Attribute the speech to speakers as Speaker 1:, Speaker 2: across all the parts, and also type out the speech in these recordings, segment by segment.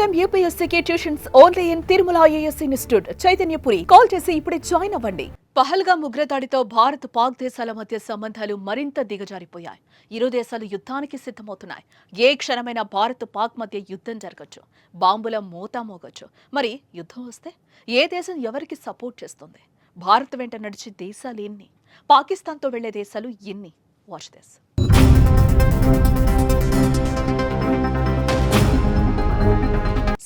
Speaker 1: Time యూపీఎస్సీకి tuitions only in Tirumala IAS institute Chaitanyapuri. Call చేసి ఇప్పుడే జాయిన్ అవ్వండి. పహల్గామ్ ఉగ్రదాడితో భారత్ పాక్ దేశాల మధ్య సంబంధాలు మరింత దిగజారిపోయాయి. ఇరు దేశాలు యుద్ధానికి సిద్ధమవుతున్నాయి. ఏ క్షణమైనా భారత్ పాక్ మధ్య యుద్ధం జరగచ్చు, బాంబుల మోత మోగొచ్చు. మరి యుద్ధం వస్తే ఏ దేశం ఎవరికి సపోర్ట్ చేస్తుంది? భారత్ వెంట నడిచే దేశాలు ఎన్ని? పాకిస్తాన్తో వెళ్లే దేశాలు ఎన్ని? Watch this.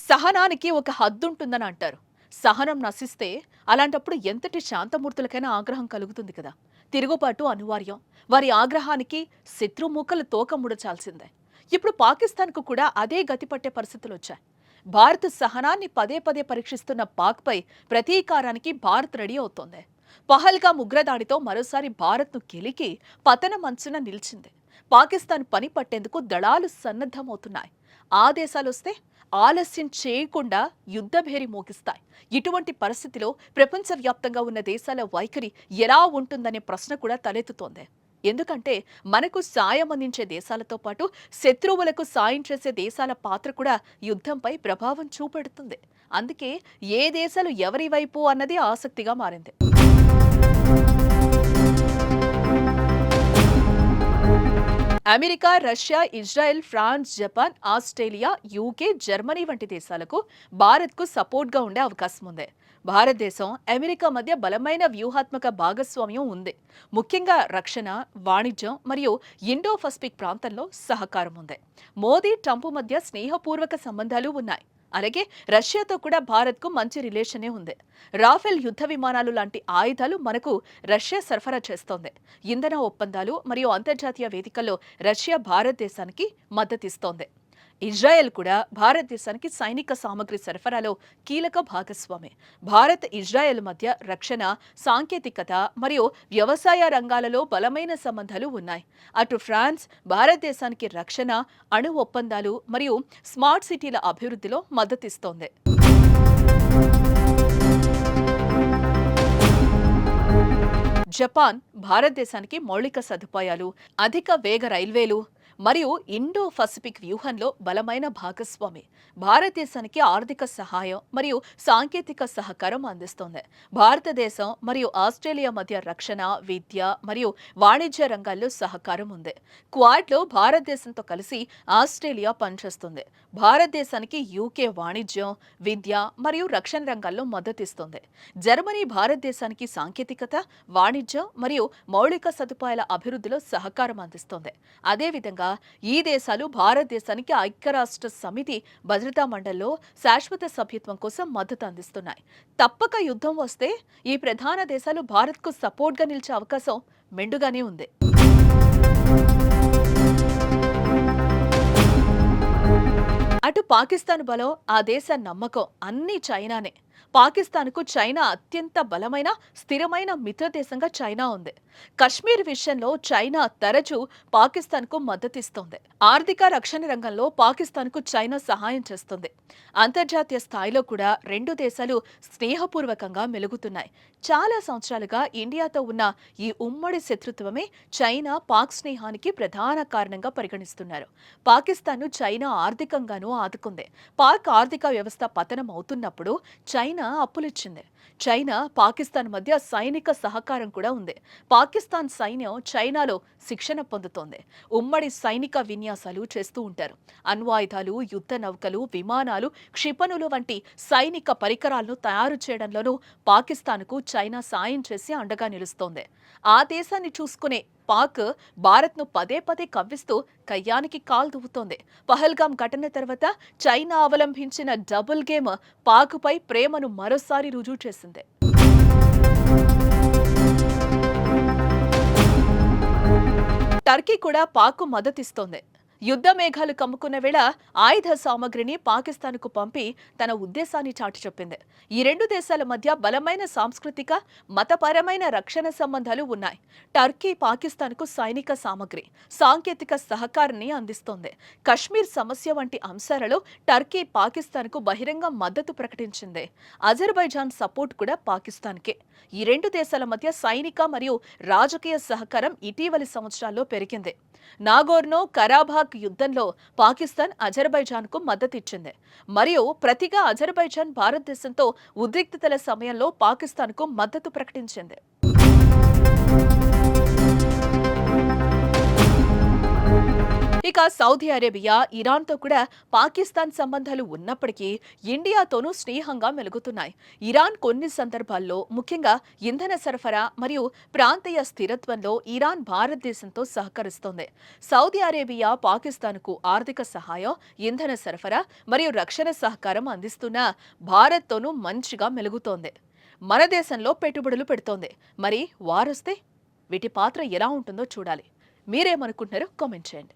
Speaker 1: సహనానికి ఒక హద్దుంటుందని అంటారు. సహనం నశిస్తే అలాంటప్పుడు ఎంతటి శాంతమూర్తులకైనా ఆగ్రహం కలుగుతుంది కదా. తిరుగుబాటు అనివార్యం. వారి ఆగ్రహానికి శత్రుమూకలు తోక ముడచాల్సిందే. ఇప్పుడు పాకిస్తాన్కు కూడా అదే గతి పట్టే పరిస్థితులు వచ్చాయి. భారత్ సహనాన్ని పదే పదే పరీక్షిస్తున్న పాక్పై ప్రతీకారానికి భారత్ రెడీ అవుతోంది. పహల్గామ్ ఉగ్రదాడితో మరోసారి భారత్ను గెలికి పతనం అంచున నిలిచింది. పాకిస్తాన్ పని పట్టేందుకు దళాలు సన్నద్ధమవుతున్నాయి. ఆదేశాలొస్తే ఆలస్యం చేయకుండా యుద్ధభేరి మోగిస్తాయి. ఇటువంటి పరిస్థితిలో ప్రపంచవ్యాప్తంగా ఉన్న దేశాల వైఖరి ఎలా ఉంటుందనే ప్రశ్న కూడా తలెత్తుతోంది. ఎందుకంటే మనకు సాయం అందించే దేశాలతో పాటు శత్రువులకు సాయం చేసే దేశాల పాత్ర కూడా యుద్ధంపై ప్రభావం చూపెడుతుంది. అందుకే ఏ దేశాలు ఎవరి వైపు అన్నది ఆసక్తిగా మారింది. America, Russia, Israel, France, Japan, Australia, UK, Germany వంటి దేశాలకు భారత్కు సపోర్ట్గా ఉండే అవకాశం ఉంది. భారతదేశం, అమెరికా మధ్య బలమైన వ్యూహాత్మక భాగస్వామ్యం ఉంది. ముఖ్యంగా రక్షణ, వాణిజ్యం మరియు ఇండో పసిఫిక్ ప్రాంతంలో సహకారం ఉంది. మోదీ, ట్రంప్ మధ్య స్నేహపూర్వక సంబంధాలు ఉన్నాయి. అలాగే రష్యాతో కూడా భారత్కు మంచి రిలేషనే ఉంది. రాఫెల్ యుద్ధ విమానాలు లాంటి ఆయుధాలు మనకు రష్యా సరఫరా చేస్తోంది. ఇంధన ఒప్పందాలు మరియు అంతర్జాతీయ వేదికల్లో రష్యా భారతదేశానికి మద్దతిస్తోంది. ఇజ్రాయెల్ కూడా భారతదేశానికి సైనిక సామగ్రి సరఫరాలో కీలక భాగస్వామి. భారత్, ఇజ్రాయెల్ మధ్య రక్షణ, సాంకేతికత మరియు వ్యవసాయ రంగాలలో బలమైన సంబంధాలు ఉన్నాయి. అటు ఫ్రాన్స్ భారతదేశానికి రక్షణ, అణు ఒప్పందాలు మరియు స్మార్ట్ సిటీల అభివృద్ధిలో మద్దతిస్తోంది. జపాన్ భారతదేశానికి మౌలిక సదుపాయాలు, అధిక వేగ రైల్వేలు మరియు ఇండో పసిఫిక్ వ్యూహంలో బలమైన భాగస్వామి. భారతదేశానికి ఆర్థిక సహాయం మరియు సాంకేతిక సహకారం అందిస్తోంది. భారతదేశం మరియు ఆస్ట్రేలియా మధ్య రక్షణ, విద్య మరియు వాణిజ్య రంగాల్లో సహకారం ఉంది. క్వాడ్లో భారతదేశంతో కలిసి ఆస్ట్రేలియా పనిచేస్తుంది. భారతదేశానికి యూకే వాణిజ్యం, విద్య మరియు రక్షణ రంగాల్లో మద్దతిస్తుంది. జర్మనీ భారతదేశానికి సాంకేతికత, వాణిజ్యం మరియు మౌలిక సదుపాయాల అభివృద్ధిలో సహకారం అందిస్తోంది. అదేవిధంగా ఈ దేశాలు భారతదేశానికి ఐక్యరాష్ట్ర సమితి భద్రతా మండలిలో శాశ్వత సభ్యత్వం కోసం మద్దతు అందిస్తున్నాయి. తప్పక యుద్ధం వస్తే ఈ ప్రధాన దేశాలు భారత్కు సపోర్ట్గా నిలిచే అవకాశం మెండుగానే ఉంది. అటు పాకిస్తాన్ బలం, ఆ దేశ నమ్మకం అన్నీ చైనానే. పాకిస్తాన్కు చైనా అత్యంత బలమైన, స్థిరమైన మిత్రదేశంగా చైనా ఉంది. కశ్మీర్ విషయంలో చైనా తరచూ పాకిస్తాన్కు మద్దతిస్తోంది. ఆర్థిక, రక్షణ రంగంలో పాకిస్తాన్కు చైనా సహాయం చేస్తుంది. అంతర్జాతీయ స్థాయిలో కూడా రెండు దేశాలు స్నేహపూర్వకంగా మెలుగుతున్నాయి. చాలా సంవత్సరాలుగా ఇండియాతో ఉన్న ఈ ఉమ్మడి శత్రుత్వమే చైనా పాక్ స్నేహానికి ప్రధాన కారణంగా పరిగణిస్తున్నారు. పాకిస్తాన్ను చైనా ఆర్థికంగానూ ఆదుకుంది. పాక్ ఆర్థిక వ్యవస్థ పతనం అవుతున్నప్పుడు చైనా అప్పులిచ్చింది. చైనా, పాకిస్తాన్ మధ్య సైనిక సహకారం కూడా ఉంది. పాకిస్తాన్ సైన్యం చైనాలో శిక్షణ పొందుతోంది. ఉమ్మడి సైనిక విన్యాసాలు చేస్తూ ఉంటారు. అణ్వాయుధాలు, యుద్ధ నౌకలు, విమానాలు, క్షిపణులు వంటి సైనిక పరికరాలను తయారు చేయడంలోనూ పాకిస్తాన్కు చైనా సాయం చేసి అండగా నిలుస్తోంది. ఆ దేశాన్ని చూసుకునే పాక్ భారత్ను పదే పదే కవ్విస్తూ కయ్యానికి కాలు దువ్వుతోంది. పహల్గామ్ ఘటన తర్వాత చైనా అవలంబించిన డబుల్ గేమ్ పాక్పై ప్రేమను మరోసారి రుజువు చేసింది. టర్కీ కూడా పాక్కు మద్దతిస్తోంది. యుద్ధ మేఘాలు కమ్ముకున్న వేళ ఆయుధ సామగ్రిని పాకిస్తాన్కు పంపి తన ఉద్దేశాన్ని చాటి చెప్పింది. ఈ రెండు దేశాల మధ్య బలమైన సాంస్కృతిక, మతపరమైన రక్షణ సంబంధాలు ఉన్నాయి. టర్కీ పాకిస్తాన్కు సైనిక సామగ్రి, సాంకేతిక సహకారాన్ని అందిస్తోంది. కశ్మీర్ సమస్య వంటి అంశాలలో టర్కీ పాకిస్తాన్కు బహిరంగ మద్దతు ప్రకటించింది. అజర్బైజాన్ సపోర్ట్ కూడా పాకిస్తాన్కే. ఈ రెండు దేశాల మధ్య సైనిక మరియు రాజకీయ సహకారం ఇటీవలి సంవత్సరాల్లో పెరిగింది. నాగోర్నో కరాబాఖ్ ఇరాక్ యుద్ధంలో పాకిస్తాన్ అజర్బైజాన్కు మద్దతిచ్చింది. మరియు ప్రతిగా అజర్బైజాన్ భారతదేశంతో ఉద్రిక్తతల సమయంలో పాకిస్తాన్కు మద్దతు ప్రకటించింది. ఇక సౌదీ అరేబియా, ఇరాన్తో కూడా పాకిస్తాన్ సంబంధాలు ఉన్నప్పటికీ ఇండియాతోనూ స్నేహంగా మెలుగుతున్నాయి. ఇరాన్ కొన్ని సందర్భాల్లో, ముఖ్యంగా ఇంధన సరఫరా మరియు ప్రాంతీయ స్థిరత్వంలో ఇరాన్ భారతదేశంతో సహకరిస్తోంది. సౌదీ అరేబియా పాకిస్తాన్కు ఆర్థిక సహాయం, ఇంధన సరఫరా మరియు రక్షణ సహకారం అందిస్తున్న భారత్తోనూ మంచిగా మెలుగుతోంది. మన దేశంలో పెట్టుబడులు పెడుతోంది. మరి వారొస్తే వీటి పాత్ర ఎలా ఉంటుందో చూడాలి. మీరేమనుకుంటున్నారో కామెంట్ చేయండి.